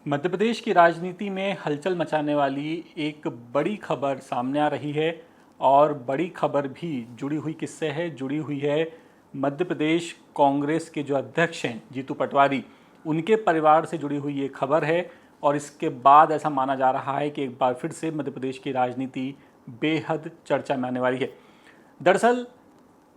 मध्य प्रदेश की राजनीति में हलचल मचाने वाली एक बड़ी खबर सामने आ रही है और बड़ी खबर भी जुड़ी हुई किससे है? जुड़ी हुई है मध्य प्रदेश कांग्रेस के जो अध्यक्ष हैं जीतू पटवारी, उनके परिवार से जुड़ी हुई ये खबर है। और इसके बाद ऐसा माना जा रहा है कि एक बार फिर से मध्य प्रदेश की राजनीति बेहद चर्चा में आने वाली है। दरअसल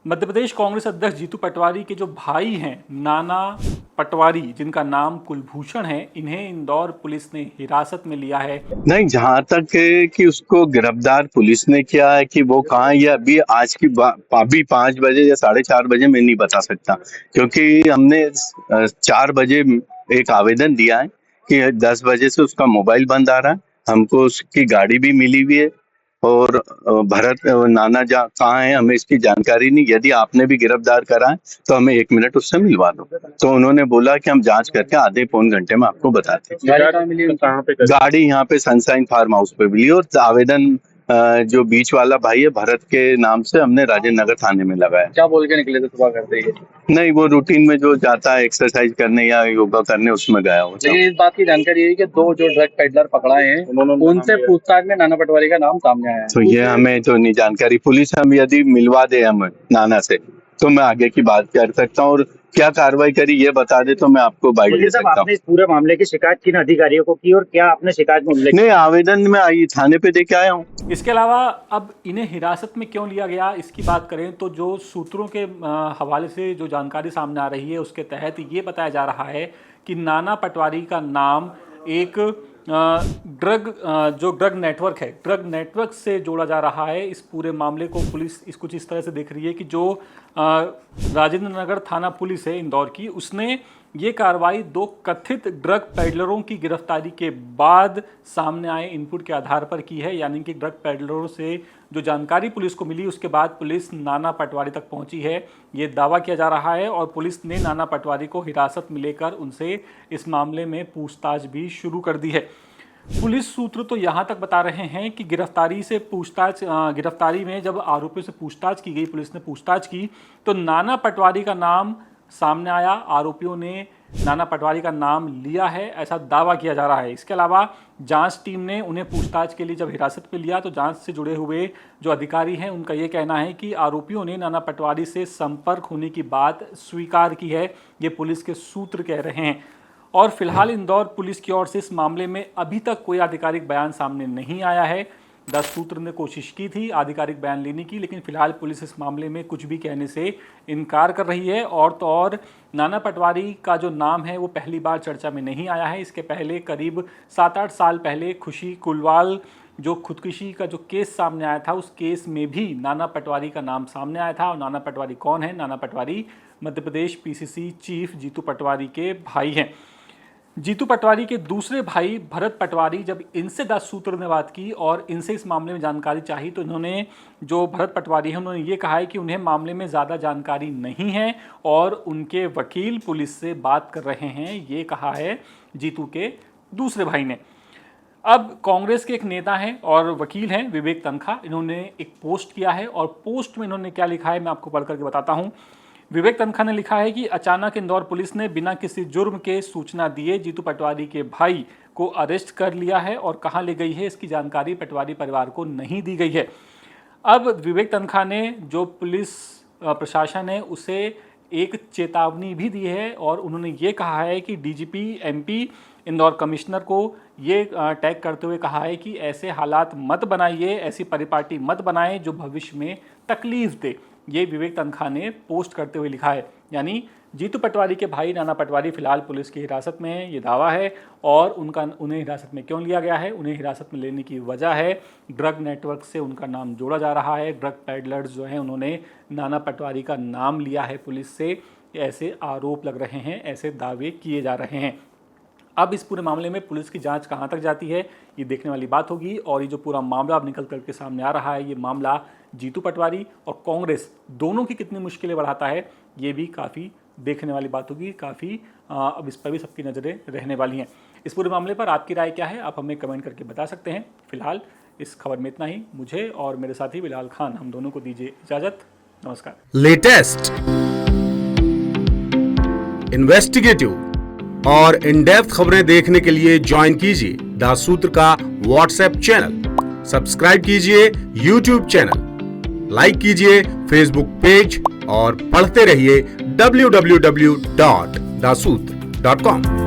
मध्य प्रदेश कांग्रेस अध्यक्ष जीतू पटवारी के जो भाई हैं नाना पटवारी, जिनका नाम कुलभूषण है, इन्हें इंदौर पुलिस ने हिरासत में लिया है। नहीं, जहां तक है कि उसको गिरफ्तार पुलिस ने किया है कि वो कहाँ है, ये अभी आज की अभी 5 बजे या 4:30 बजे मैं नहीं बता सकता, क्योंकि हमने 4 बजे एक आवेदन दिया है कि 10 बजे से उसका मोबाइल बंद आ रहा है, हमको उसकी गाड़ी भी मिली हुई है और भरत नाना जा कहाँ है हमें इसकी जानकारी नहीं। यदि आपने भी गिरफ्तार करा है तो हमें 1 मिनट उससे मिलवा दो। तो उन्होंने बोला कि हम जांच करके आधे पौन घंटे में आपको बताते हैं। गाड़ी यहाँ पे सनशाइन फार्म हाउस पे मिली और आवेदन जो बीच वाला भाई है भरत के नाम से हमने राजेंद्र नगर थाने में लगाया। क्या बोल के निकले थे सुबह करते ही? नहीं, वो रूटीन में जो जाता है एक्सरसाइज करने या योगा करने उसमें गया हो। लेकिन इस बात की जानकारी है कि दो जो ड्रग पेडलर पकड़ाए हैं उनसे पूछताछ में नाना पटवारी का नाम सामने आया है। तो ये हमें तो नहीं जानकारी। पुलिस हम यदि मिलवा दे हम नाना से तो मैं आगे की बात कर सकता हूँ और क्या कार्रवाई करी ये बता दे तो मैं आपको बाइट दे सकता हूँ। आपने इस पूरे मामले की शिकायत किन अधिकारियों को की और क्या आपने शिकायत में उल्लेख? नहीं, आवेदन में आई थाने पे दे के आया हूँ। इसके अलावा अब इन्हें हिरासत में क्यों लिया गया, इसकी बात करें तो जो सूत्रों के हवाले से जो जानकारी सामने आ रही है उसके तहत ये बताया जा रहा है कि नाना पटवारी का नाम एक ड्रग नेटवर्क है, ड्रग नेटवर्क से जोड़ा जा रहा है। इस पूरे मामले को पुलिस कुछ इस तरह से देख रही है कि जो राजेंद्र नगर थाना पुलिस है इंदौर की, उसने ये कार्रवाई दो कथित ड्रग पेडलरों की गिरफ्तारी के बाद सामने आए इनपुट के आधार पर की है। यानी कि ड्रग पेडलरों से जो जानकारी पुलिस को मिली उसके बाद पुलिस नाना पटवारी तक पहुंची है, ये दावा किया जा रहा है। और पुलिस ने नाना पटवारी को हिरासत में लेकर उनसे इस मामले में पूछताछ भी शुरू कर दी है। पुलिस सूत्र तो यहाँ तक बता रहे हैं कि गिरफ्तारी में जब आरोपियों से पूछताछ की गई, पुलिस ने पूछताछ की तो नाना पटवारी का नाम सामने आया। आरोपियों ने नाना पटवारी का नाम लिया है, ऐसा दावा किया जा रहा है। इसके अलावा जांच टीम ने उन्हें पूछताछ के लिए जब हिरासत में लिया तो जांच से जुड़े हुए जो अधिकारी हैं उनका ये कहना है कि आरोपियों ने नाना पटवारी से संपर्क होने की बात स्वीकार की है, ये पुलिस के सूत्र कह रहे हैं। और फिलहाल इंदौर पुलिस की ओर से इस मामले में अभी तक कोई आधिकारिक बयान सामने नहीं आया है। 10 सूत्र ने कोशिश की थी आधिकारिक बयान लेने की, लेकिन फिलहाल पुलिस इस मामले में कुछ भी कहने से इनकार कर रही है। और तो और नाना पटवारी का जो नाम है वो पहली बार चर्चा में नहीं आया है। इसके पहले करीब 7-8 साल पहले खुशी कुलवाल जो खुदकुशी का जो केस सामने आया था, उस केस में भी नाना पटवारी का नाम सामने आया था। और नाना पटवारी कौन है? नाना पटवारी मध्य प्रदेश पीसीसी चीफ जीतू पटवारी के भाई हैं। जीतू पटवारी के दूसरे भाई भरत पटवारी, जब इनसे 10 सूत्र ने बात की और इनसे इस मामले में जानकारी चाहिए तो इन्होंने, जो भरत पटवारी हैं, उन्होंने ये कहा है कि उन्हें मामले में ज़्यादा जानकारी नहीं है और उनके वकील पुलिस से बात कर रहे हैं, ये कहा है जीतू के दूसरे भाई ने। अब कांग्रेस के एक नेता हैं और वकील हैं विवेक तनखा, इन्होंने एक पोस्ट किया है और पोस्ट में इन्होंने क्या लिखा है मैं आपको पढ़ करके बताता हूँ। विवेक तनखा ने लिखा है कि अचानक इंदौर पुलिस ने बिना किसी जुर्म के सूचना दिए जीतू पटवारी के भाई को अरेस्ट कर लिया है और कहां ले गई है इसकी जानकारी पटवारी परिवार को नहीं दी गई है। अब विवेक तनखा ने जो पुलिस प्रशासन है उसे एक चेतावनी भी दी है और उन्होंने ये कहा है कि डीजीपी एमपी इंदौर कमिश्नर को ये टैग करते हुए कहा है कि ऐसे हालात मत बनाइए, ऐसी परिपाटी मत बनाएं जो भविष्य में तकलीफ दे। ये विवेक तनखा ने पोस्ट करते हुए लिखा है। यानी जीतू पटवारी के भाई नाना पटवारी फिलहाल पुलिस की हिरासत में है, ये दावा है। और उन्हें हिरासत में क्यों लिया गया है? उन्हें हिरासत में लेने की वजह है ड्रग नेटवर्क से उनका नाम जोड़ा जा रहा है। ड्रग पेडलर्स जो हैं उन्होंने नाना पटवारी का नाम लिया है पुलिस से, ऐसे आरोप लग रहे हैं, ऐसे दावे किए जा रहे हैं। अब इस पूरे मामले में पुलिस की जांच कहां तक जाती है ये देखने वाली बात होगी। और ये जो पूरा मामला अब निकल करके सामने आ रहा है, ये मामला जीतू पटवारी और कांग्रेस दोनों की कितनी मुश्किलें बढ़ाता है, ये भी काफ़ी देखने वाली बात होगी। काफ़ी अब इस पर भी सबकी नज़रें रहने वाली हैं। इस पूरे मामले पर आपकी राय क्या है, आप हमें कमेंट करके बता सकते हैं। फिलहाल इस खबर में इतना ही। मुझे और मेरे साथी बिलाल खान, हम दोनों को दीजिए इजाज़त। नमस्कार। लेटेस्ट, इन्वेस्टिगेटिव, और इन डेप्थ खबरें देखने के लिए ज्वाइन कीजिए द सूत्र का व्हाट्सएप चैनल, सब्सक्राइब कीजिए यूट्यूब चैनल, लाइक कीजिए फेसबुक पेज और पढ़ते रहिए www.daसूत्र.com।